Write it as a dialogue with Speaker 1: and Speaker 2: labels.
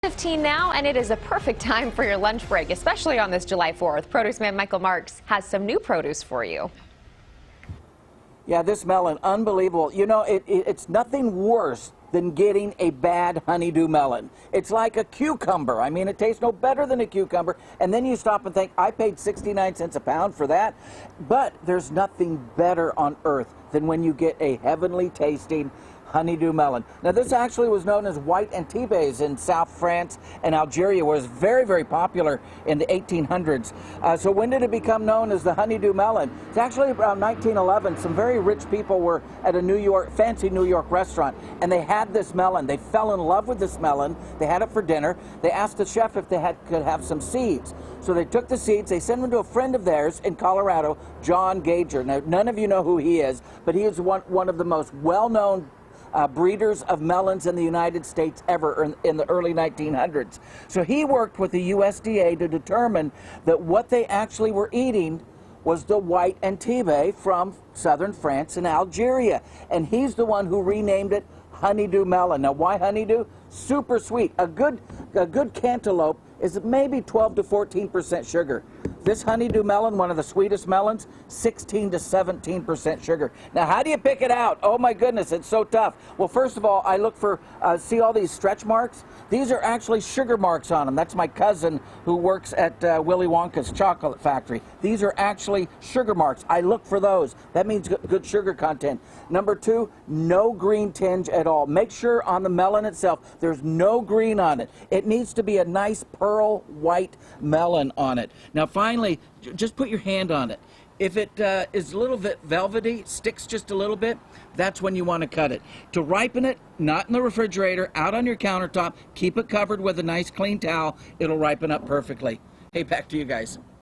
Speaker 1: 15 now, and it is a perfect time for your lunch break, especially on this July 4th. Produce man Michael Marks has some new produce for you.
Speaker 2: Yeah, this melon, unbelievable. You know, it's nothing worse than getting a bad honeydew melon. It's like a cucumber. I mean, it tastes no better than a cucumber. And then you stop and think, I paid 69 cents a pound for that. But there's nothing better on earth than when you get a heavenly tasting honeydew melon. Now, this actually was known as white Antibes in South France and Algeria, where it was very, very popular in the 1800s. So when did it become known as the honeydew melon? It's actually around 1911. Some very rich people were at a fancy New York restaurant, and they had this melon. They fell in love with this melon. They had it for dinner. They asked the chef if they could have some seeds. So they took the seeds. They sent them to a friend of theirs in Colorado, John Gager. Now, none of you know who he is, but he is one of the most well-known breeders of melons in the United States ever in the early 1900s. So he worked with the USDA to determine that what they actually were eating was the white Antibes from southern France and Algeria. And he's the one who renamed it honeydew melon. Now, why honeydew? Super sweet. A good cantaloupe is maybe 12 to 14% sugar. This honeydew melon, one of the sweetest melons, 16 to 17% sugar. Now, how do you pick it out? Oh my goodness, it's so tough. Well, first of all, I look for, see all these stretch marks? These are actually sugar marks on them. That's my cousin who works at Willy Wonka's chocolate factory. These are actually sugar marks. I look for those. That means good sugar content. Number two, no green tinge at all. Make sure on the melon itself, there's no green on it. It needs to be a nice pearl white melon on it. Now, finally, just put your hand on it. If it is a little bit velvety, sticks just a little bit, that's when you want to cut it. To ripen it, not in the refrigerator, out on your countertop, keep it covered with a nice clean towel. It'll ripen up perfectly. Hey, back to you guys.